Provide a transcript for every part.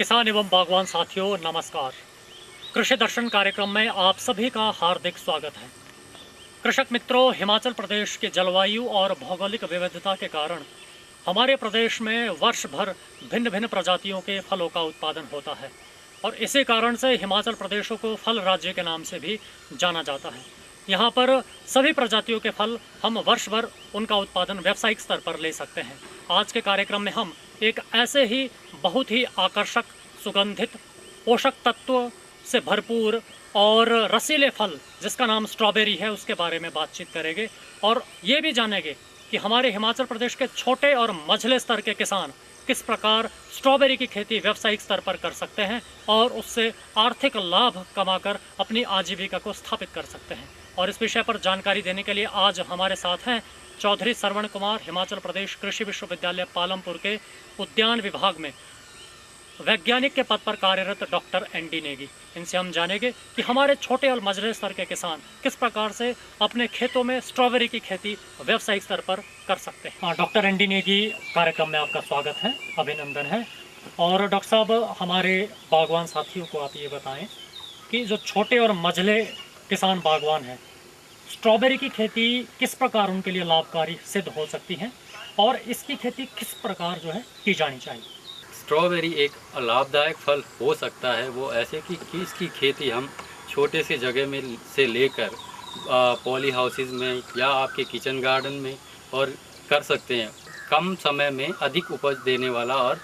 किसान एवं बागवान साथियों नमस्कार। कृषि दर्शन कार्यक्रम में आप सभी का हार्दिक स्वागत है। कृषक मित्रों, हिमाचल प्रदेश के जलवायु और भौगोलिक विविधता के कारण हमारे प्रदेश में वर्ष भर भिन्न भिन्न प्रजातियों के फलों का उत्पादन होता है और इसी कारण से हिमाचल प्रदेश को फल राज्य के नाम से भी जाना जाता है। यहाँ पर सभी प्रजातियों के फल हम वर्ष भर उनका उत्पादन व्यावसायिक स्तर पर ले सकते हैं। आज के कार्यक्रम में हम एक ऐसे ही बहुत ही आकर्षक, सुगंधित, पोषक तत्व से भरपूर और रसीले फल जिसका नाम स्ट्रॉबेरी है उसके बारे में बातचीत करेंगे और ये भी जानेंगे कि हमारे हिमाचल प्रदेश के छोटे और मझले स्तर के किसान किस प्रकार स्ट्रॉबेरी की खेती व्यावसायिक स्तर पर कर सकते हैं और उससे आर्थिक लाभ कमाकर अपनी आजीविका को स्थापित कर सकते हैं। और इस विषय पर जानकारी देने के लिए आज हमारे साथ हैं चौधरी श्रवण कुमार, हिमाचल प्रदेश कृषि विश्वविद्यालय पालमपुर के उद्यान विभाग में वैज्ञानिक के पद पर कार्यरत डॉक्टर एनडी नेगी। इनसे हम जानेंगे कि हमारे छोटे और मझले स्तर के किसान किस प्रकार से अपने खेतों में स्ट्रॉबेरी की खेती व्यावसायिक स्तर पर कर सकते हैं। डॉक्टर एनडी नेगी, कार्यक्रम में आपका स्वागत है, अभिनंदन है। और डॉक्टर साहब, हमारे बागवान साथियों को आप ये बताएं कि जो छोटे और मझले किसान बागवान हैं, स्ट्रॉबेरी की खेती किस प्रकार उनके लिए लाभकारी सिद्ध हो सकती है और इसकी खेती किस प्रकार जो है की जानी चाहिए। स्ट्रॉबेरी एक लाभदायक फल हो सकता है वो ऐसे कि इसकी खेती हम छोटे से जगह में से लेकर पॉली हाउसेज में या आपके किचन गार्डन में और कर सकते हैं। कम समय में अधिक उपज देने वाला और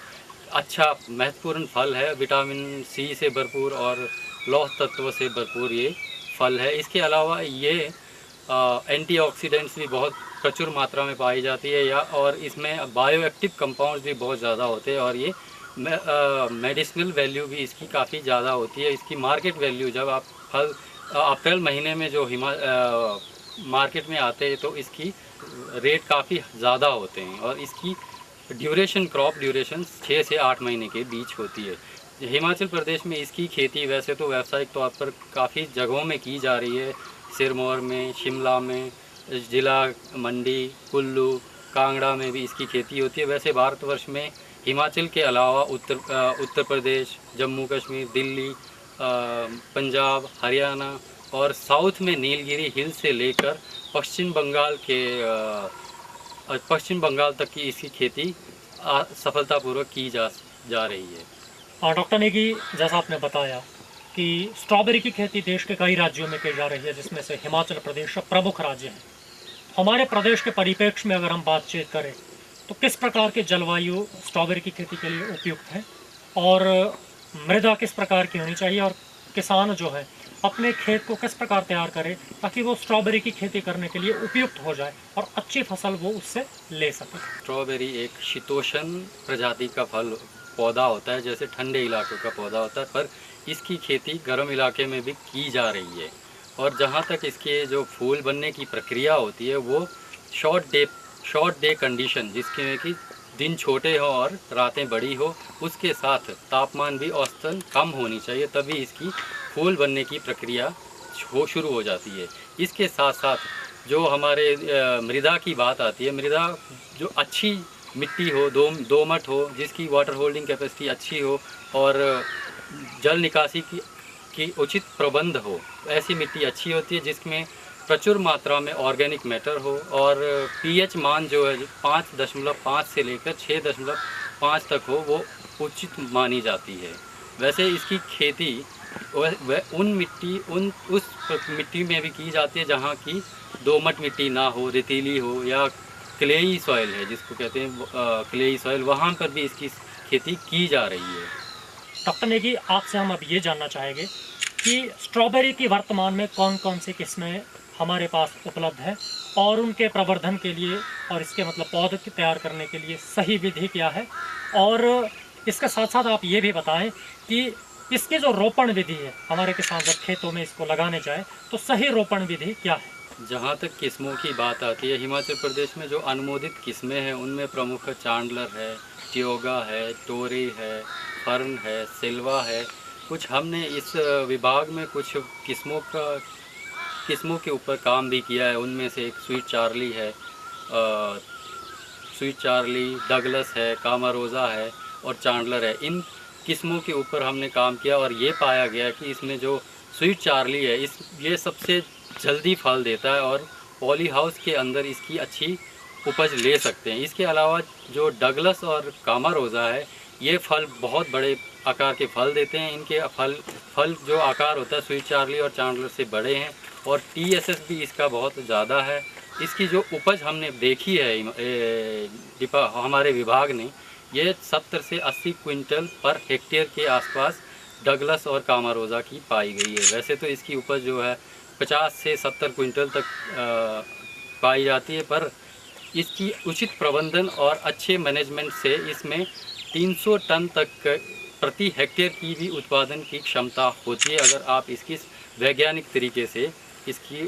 अच्छा महत्वपूर्ण फल है। विटामिन सी से भरपूर और लौह तत्व से भरपूर ये फल है। इसके अलावा ये एंटीऑक्सीडेंट्स भी बहुत प्रचुर मात्रा में पाई जाती है और इसमें बायोएक्टिव कंपाउंड्स भी बहुत ज़्यादा होते हैं और ये मेडिसिनल वैल्यू भी इसकी काफ़ी ज़्यादा होती है। इसकी मार्केट वैल्यू जब आप फल अप्रैल महीने में जो मार्केट में आते हैं तो इसकी रेट काफ़ी ज़्यादा होते हैं और इसकी ड्यूरेशन, क्रॉप ड्यूरेशन 6 से 8 महीने के बीच होती है। हिमाचल प्रदेश में इसकी खेती वैसे तो व्यावसायिक तौर पर काफ़ी जगहों में की जा रही है। सिरमौर में, शिमला में, जिला मंडी, कुल्लू, कांगड़ा में भी इसकी खेती होती है। वैसे भारतवर्ष में हिमाचल के अलावा उत्तर प्रदेश, जम्मू कश्मीर, दिल्ली, पंजाब, हरियाणा और साउथ में नीलगिरी हिल से लेकर पश्चिम बंगाल तक की इसकी खेती सफलतापूर्वक की जा रही है। डॉक्टर नेगी, जैसा आपने बताया कि स्ट्रॉबेरी की खेती देश के कई राज्यों में की जा रही है, जिसमें से हिमाचल प्रदेश प्रमुख राज्य है। हमारे प्रदेश के परिप्रेक्ष्य में अगर हम बातचीत करें तो किस प्रकार की जलवायु स्ट्रॉबेरी की खेती के लिए उपयुक्त है और मृदा किस प्रकार की होनी चाहिए और किसान जो है अपने खेत को किस प्रकार तैयार करे ताकि वो स्ट्रॉबेरी की खेती करने के लिए उपयुक्त हो जाए और अच्छी फसल वो उससे ले सके। स्ट्रॉबेरी एक शीतोष्ण प्रजाति का पौधा होता है, जैसे ठंडे इलाकों का पौधा होता है, पर इसकी खेती गर्म इलाके में भी की जा रही है। और जहाँ तक इसके जो फूल बनने की प्रक्रिया होती है वो शॉर्ट डे कंडीशन, जिसके में कि दिन छोटे हो और रातें बड़ी हो, उसके साथ तापमान भी औसतन कम होनी चाहिए, तभी इसकी फूल बनने की प्रक्रिया शुरू हो जाती है। इसके साथ साथ जो हमारे मृदा की बात आती है, मृदा जो अच्छी मिट्टी हो, दोमट हो, जिसकी वाटर होल्डिंग कैपेसिटी अच्छी हो और जल निकासी की उचित प्रबंध हो, ऐसी मिट्टी अच्छी होती है जिसमें प्रचुर मात्रा में ऑर्गेनिक मैटर हो और पीएच मान जो है 5.5 से लेकर 6.5 तक हो, वो उचित मानी जाती है। वैसे इसकी खेती उस मिट्टी में भी की जाती है जहाँ की दोमट मिट्टी ना हो, रेतीली हो या क्लेई सॉइल है जिसको कहते हैं क्लेई सॉइल, वहाँ पर भी इसकी खेती की जा रही है। डॉक्टर नेगी, आपसे हम अब ये जानना चाहेंगे कि स्ट्रॉबेरी की वर्तमान में कौन कौन सी किस्में हमारे पास उपलब्ध है और उनके प्रवर्धन के लिए और इसके मतलब पौधे तैयार करने के लिए सही विधि क्या है, और इसके साथ साथ आप ये भी बताएं कि इसकी जो रोपण विधि है, हमारे किसान जब खेतों में इसको लगाने जाए तो सही रोपण विधि क्या है। जहाँ तक किस्मों की बात आती है, हिमाचल प्रदेश में जो अनुमोदित किस्में हैं उनमें प्रमुख चांडलर है, ट्योगा है, टोरी है, फर्न है, सिल्वा है। कुछ हमने इस विभाग में कुछ किस्मों के ऊपर काम भी किया है। उनमें से एक स्वीट चार्ली है, डगलस है, कामारोजा है और चांडलर है। इन किस्मों के ऊपर हमने काम किया और ये पाया गया कि इसमें जो स्वीट चार्ली है ये सबसे जल्दी फल देता है और पॉली हाउस के अंदर इसकी अच्छी उपज ले सकते हैं। इसके अलावा जो डगलस और कामारोजा है ये फल बहुत बड़े आकार के फल देते हैं। इनके फल जो आकार होता है स्वीट चार्ली और चांडलर से बड़े हैं और TSS भी इसका बहुत ज़्यादा है। इसकी जो उपज हमने देखी है हमारे विभाग ने, ये 70 से 80 क्विंटल पर हेक्टेयर के आसपास डगलस और कामारोजा की पाई गई है। वैसे तो इसकी उपज जो है 50 से 70 क्विंटल तक पाई जाती है, पर इसकी उचित प्रबंधन और अच्छे मैनेजमेंट से इसमें 300 टन तक प्रति हेक्टेयर की भी उत्पादन की क्षमता होती है, अगर आप इसकी वैज्ञानिक तरीके से इसकी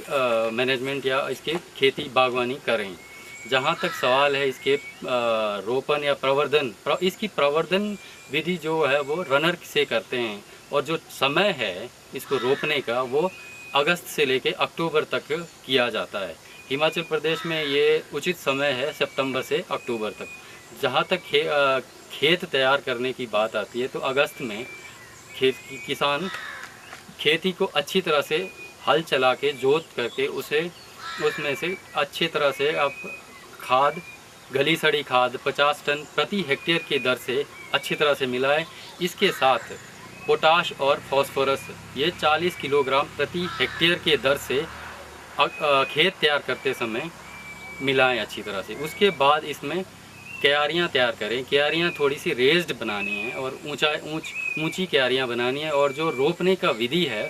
मैनेजमेंट या इसकी खेती बागवानी करें। जहाँ तक सवाल है इसके रोपण या प्रवर्धन, इसकी प्रवर्धन विधि जो है वो रनर से करते हैं और जो समय है इसको रोपने का वो अगस्त से लेके अक्टूबर तक किया जाता है। हिमाचल प्रदेश में ये उचित समय है सितंबर से अक्टूबर तक। जहाँ तक खेत तैयार करने की बात आती है तो अगस्त में किसान खेती को अच्छी तरह से हल चला के जोत करके उसमें से अच्छी तरह से आप खाद, गली सड़ी खाद 50 टन प्रति हेक्टेयर की दर से अच्छी तरह से मिलाएं। इसके साथ पोटाश और फास्फोरस ये 40 किलोग्राम प्रति हेक्टेयर के दर से खेत तैयार करते समय मिलाएं अच्छी तरह से। उसके बाद इसमें क्यारियाँ तैयार करें। क्यारियाँ थोड़ी सी रेज्ड बनानी है और ऊंची क्यारियाँ बनानी है। और जो रोपने का विधि है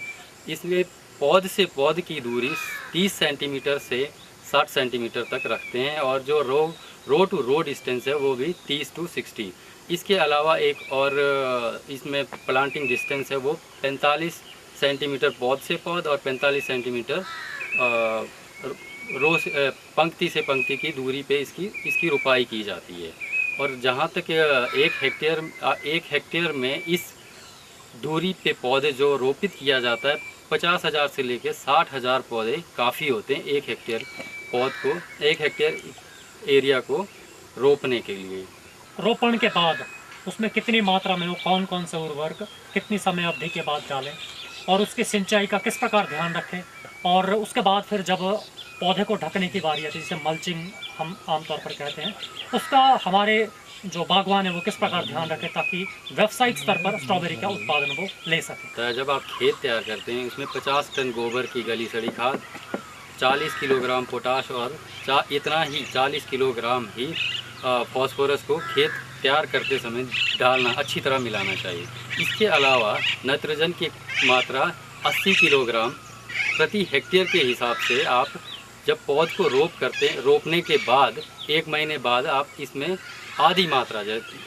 इसमें पौध से पौध की दूरी 30 सेंटीमीटर से 60 सेंटीमीटर तक रखते हैं और जो रो टू रो डिस्टेंस है वो भी 30 to 60। इसके अलावा एक और इसमें प्लांटिंग डिस्टेंस है वो 45 सेंटीमीटर पौध से पौध और 45 सेंटीमीटर पंक्ति से पंक्ति की दूरी पे इसकी रुपाई की जाती है। और जहाँ तक एक हेक्टेयर में इस दूरी पे पौधे जो रोपित किया जाता है 50,000 से लेकर 60,000 पौधे काफ़ी होते हैं एक हेक्टेयर एरिया को रोपने के लिए। रोपण के बाद उसमें कितनी मात्रा में वो कौन कौन से उर्वरक कितनी समय अवधि के बाद डालें और उसकी सिंचाई का किस प्रकार ध्यान रखें, और उसके बाद फिर जब पौधे को ढकने की बारी आती है जिसे मल्चिंग हम आमतौर पर कहते हैं, उसका हमारे जो बागवान है वो किस प्रकार ध्यान रखें ताकि व्यावसायिक स्तर पर स्ट्रॉबेरी का उत्पादन वो ले सके। तो जब आप खेत तैयार करते हैं उसमें 50 टन गोबर की गली सड़ी खाद, 40 किलोग्राम पोटाश और इतना ही 40 किलोग्राम ही फास्फोरस को खेत तैयार करते समय डालना, अच्छी तरह मिलाना चाहिए। इसके अलावा नाइट्रोजन की मात्रा 80 किलोग्राम प्रति हेक्टेयर के हिसाब से आप जब पौध को रोपने के बाद 1 महीने बाद आप इसमें आधी मात्रा,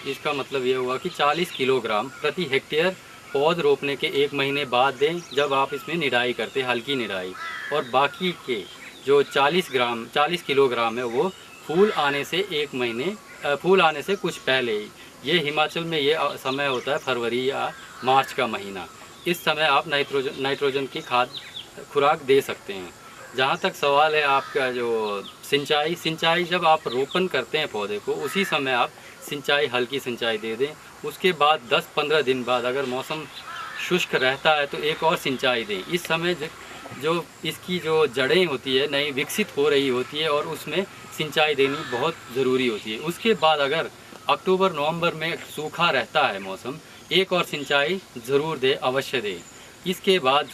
इसका मतलब ये हुआ कि 40 किलोग्राम प्रति हेक्टेयर पौध रोपने के 1 महीने बाद दें जब आप इसमें निराई करते, हल्की निराई। और बाकी के जो 40 किलोग्राम है वो फूल आने से कुछ पहले ही, ये हिमाचल में ये समय होता है फरवरी या मार्च का महीना, इस समय आप नाइट्रोजन की खुराक दे सकते हैं। जहाँ तक सवाल है आपका जो सिंचाई जब आप रोपण करते हैं पौधे को उसी समय आप हल्की सिंचाई दे दें। उसके बाद 10-15 दिन बाद अगर मौसम शुष्क रहता है तो एक और सिंचाई दें। इस समय जो इसकी जो जड़ें होती है नई विकसित हो रही होती है और उसमें सिंचाई देनी बहुत ज़रूरी होती है। उसके बाद अगर अक्टूबर-नवंबर में सूखा रहता है मौसम, एक और सिंचाई ज़रूर दें, अवश्य दें। इसके बाद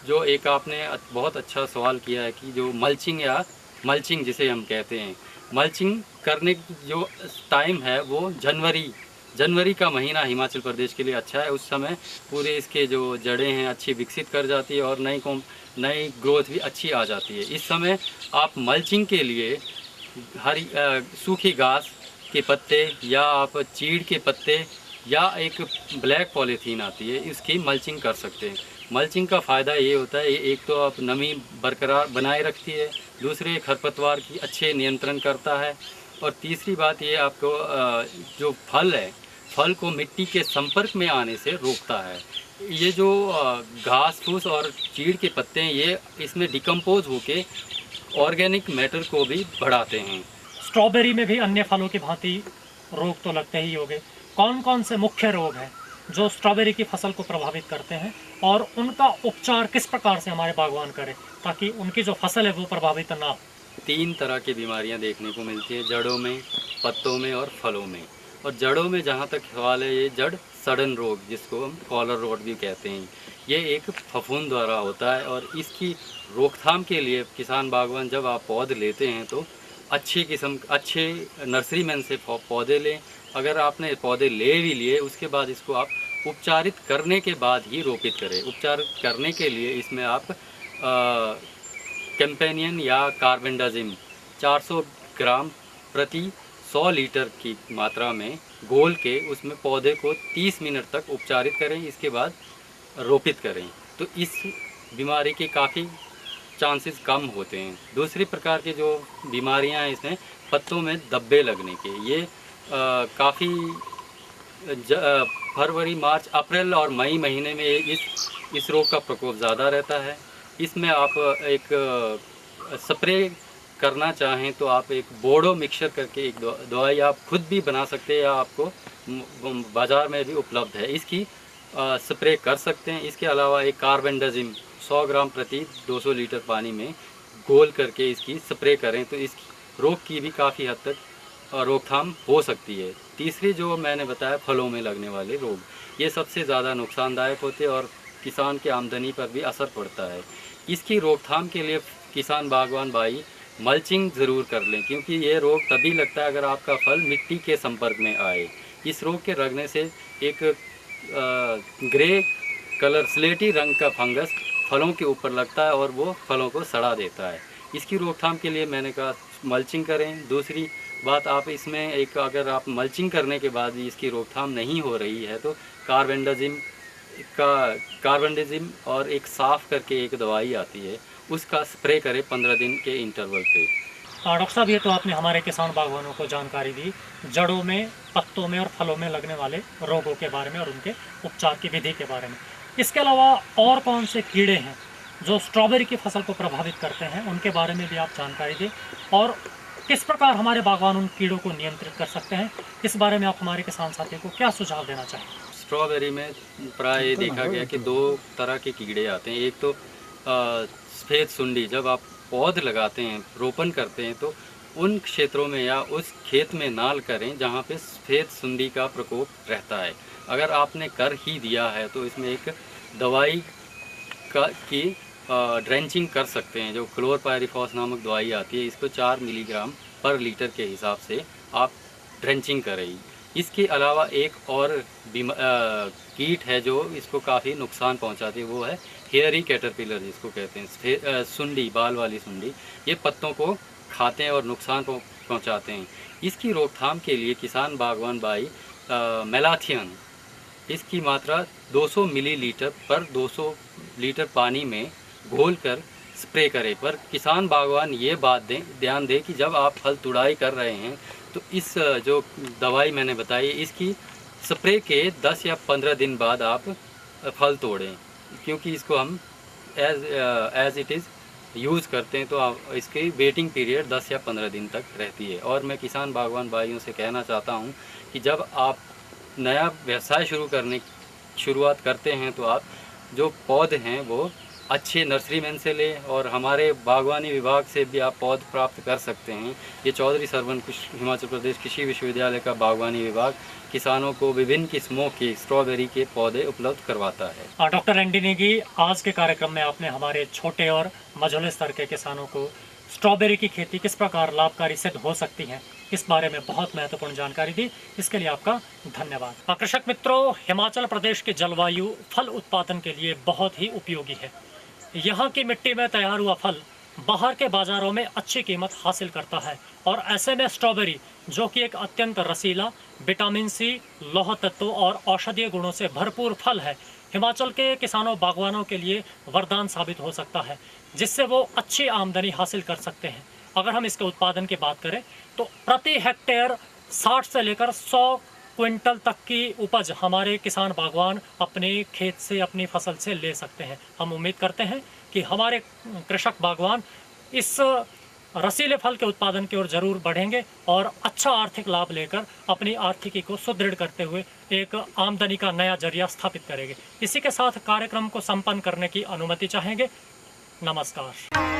जो एक आपने बहुत अच्छा सवाल किया है कि जो मल्चिंग जिसे हम कहते हैं, मल्चिंग करने जो टाइम है वो जनवरी का महीना हिमाचल प्रदेश के लिए अच्छा है। उस समय पूरे इसके जो जड़ें हैं अच्छी विकसित कर जाती है और नई ग्रोथ भी अच्छी आ जाती है। इस समय आप मल्चिंग के लिए सूखी घास के पत्ते या आप चीड़ के पत्ते या एक ब्लैक पॉलीथीन आती है, इसकी मल्चिंग कर सकते हैं। मल्चिंग का फ़ायदा ये होता है, एक तो आप नमी बरकरार बनाए रखती है, दूसरे खरपतवार की अच्छे नियंत्रण करता है, और तीसरी बात ये आपको जो फल को मिट्टी के संपर्क में आने से रोकता है। ये जो घास फूस और चीड़ के पत्ते हैं ये इसमें डिकम्पोज होके ऑर्गेनिक मैटर को भी बढ़ाते हैं। स्ट्रॉबेरी में भी अन्य फलों की भांति रोग तो लगते ही होंगे, कौन कौन से मुख्य रोग हैं जो स्ट्रॉबेरी की फसल को प्रभावित करते हैं और उनका उपचार किस प्रकार से हमारे बागवान करें ताकि उनकी जो फसल है वो प्रभावित ना हो। 3 तरह की बीमारियां देखने को मिलती हैं, जड़ों में, पत्तों में और फलों में। और जड़ों में जहां तक सवाल है, ये जड़ सड़न रोग, जिसको हम कॉलर रोग भी कहते हैं, ये एक फफूंद द्वारा होता है। और इसकी रोकथाम के लिए किसान बागवान जब आप पौधे लेते हैं तो अच्छे नर्सरी मैन से पौधे लें। अगर आपने पौधे ले भी लिए, उसके बाद इसको आप उपचारित करने के बाद ही रोपित करें। उपचार करने के लिए इसमें आप कैम्पेनियन या कार्बेंडाजिम 400 ग्राम प्रति 100 लीटर की मात्रा में घोल के उसमें पौधे को 30 मिनट तक उपचारित करें, इसके बाद रोपित करें। तो इस बीमारी के काफ़ी चांसेस कम होते हैं। दूसरी प्रकार की जो बीमारियां हैं इसमें पत्तों में धब्बे लगने के, ये काफ़ी फरवरी, मार्च, अप्रैल और मई महीने में इस रोग का प्रकोप ज़्यादा रहता है। इसमें आप एक स्प्रे करना चाहें तो आप एक बोर्डो मिक्सचर करके एक दवाई आप खुद भी बना सकते हैं या आपको बाज़ार में भी उपलब्ध है, इसकी स्प्रे कर सकते हैं। इसके अलावा एक कार्बेंडाजिम 100 ग्राम प्रति 200 लीटर पानी में घोल करके इसकी स्प्रे करें तो इस रोग की भी काफ़ी हद तक रोकथाम हो सकती है। तीसरी जो मैंने बताया, फलों में लगने वाले रोग, ये सबसे ज़्यादा नुकसानदायक होते हैं और किसान की आमदनी पर भी असर पड़ता है। इसकी रोकथाम के लिए किसान बागवान भाई मल्चिंग ज़रूर कर लें, क्योंकि ये रोग तभी लगता है अगर आपका फल मिट्टी के संपर्क में आए। इस रोग के लगने से एक ग्रे कलर, स्लेटी रंग का फंगस फलों के ऊपर लगता है और वो फलों को सड़ा देता है। इसकी रोकथाम के लिए मैंने कहा मल्चिंग करें। दूसरी बात, आप इसमें एक, अगर आप मल्चिंग करने के बाद भी इसकी रोकथाम नहीं हो रही है तो कार्बेंडाजिम और एक साफ़ करके एक दवाई आती है, उसका स्प्रे करें 15 दिन के इंटरवल पे। डॉक्टर साहब, ये तो आपने हमारे किसान बागवानों को जानकारी दी जड़ों में, पत्तों में और फलों में लगने वाले रोगों के बारे में और उनके उपचार की विधि के बारे में। इसके अलावा और कौन से कीड़े हैं जो स्ट्रॉबेरी की फसल को प्रभावित करते हैं, उनके बारे में भी आप जानकारी दें और किस प्रकार हमारे बागवान उन कीड़ों को नियंत्रित कर सकते हैं, इस बारे में आप हमारे किसान साथी को क्या सुझाव देना चाहेंगे? स्ट्रॉबेरी में प्राय ये देखा गया कि 2 तरह के कीड़े आते हैं। एक तो सफ़ेद सुंडी, जब आप पौध लगाते हैं, रोपण करते हैं, तो उन क्षेत्रों में या उस खेत में नाल करें जहाँ पे सफ़ेद सुंडी का प्रकोप रहता है। अगर आपने कर ही दिया है तो इसमें एक दवाई की ड्रेंचिंग कर सकते हैं, जो क्लोरपायरिफॉस नामक दवाई आती है, इसको 4 मिलीग्राम पर लीटर के हिसाब से आप ड्रेंचिंग करें। इसके अलावा एक और कीट है जो इसको काफ़ी नुकसान पहुंचाती है, वो है हेयरी कैटरपिलर, जिसको कहते हैं सुंडी, बाल वाली सुंडी। ये पत्तों को खाते हैं और नुकसान पहुंचाते हैं। इसकी रोकथाम के लिए किसान बागवान भाई मेलाथियन, इसकी मात्रा 200 मिलीलीटर पर 200 लीटर पानी में घोलकर स्प्रे करें। पर किसान बागवान ये बात ध्यान दें कि जब आप फल तुड़ाई कर रहे हैं तो इस जो दवाई मैंने बताई, इसकी स्प्रे के 10 या 15 दिन बाद आप फल तोड़ें, क्योंकि इसको हम एज इट इज़ यूज़ करते हैं, तो इसकी वेटिंग पीरियड 10 या 15 दिन तक रहती है। और मैं किसान बागवान भाइयों से कहना चाहता हूँ कि जब आप नया व्यवसाय शुरुआत करते हैं तो आप जो पौधे हैं वो अच्छे नर्सरी मैन से लें और हमारे बागवानी विभाग से भी आप पौध प्राप्त कर सकते हैं। ये चौधरी सरवन हिमाचल प्रदेश कृषि विश्वविद्यालय का बागवानी विभाग किसानों को विभिन्न किस्मों के स्ट्रॉबेरी के पौधे उपलब्ध करवाता है। डॉक्टर एनडी नेगी, आज के कार्यक्रम में आपने हमारे छोटे और मझोले स्तर के किसानों को स्ट्रॉबेरी की खेती किस प्रकार लाभकारी सिद्ध हो सकती है, इस बारे में बहुत महत्वपूर्ण जानकारी दी। इसके लिए आपका धन्यवाद। कृषक मित्रों, हिमाचल प्रदेश की जलवायु फल उत्पादन के लिए बहुत ही उपयोगी है। यहाँ की मिट्टी में तैयार हुआ फल बाहर के बाज़ारों में अच्छी कीमत हासिल करता है और ऐसे में स्ट्रॉबेरी, जो कि एक अत्यंत रसीला, विटामिन सी, लौह तत्वों और औषधीय गुणों से भरपूर फल है, हिमाचल के किसानों बागवानों के लिए वरदान साबित हो सकता है, जिससे वो अच्छी आमदनी हासिल कर सकते हैं। अगर हम इसके उत्पादन की बात करें तो प्रति हेक्टेयर 60 से लेकर 100 क्विंटल तक की उपज हमारे किसान बागवान अपने खेत से, अपनी फसल से ले सकते हैं। हम उम्मीद करते हैं कि हमारे कृषक बागवान इस रसीले फल के उत्पादन की ओर जरूर बढ़ेंगे और अच्छा आर्थिक लाभ लेकर अपनी आर्थिकी को सुदृढ़ करते हुए एक आमदनी का नया जरिया स्थापित करेंगे। इसी के साथ कार्यक्रम को संपन्न करने की अनुमति चाहेंगे। नमस्कार।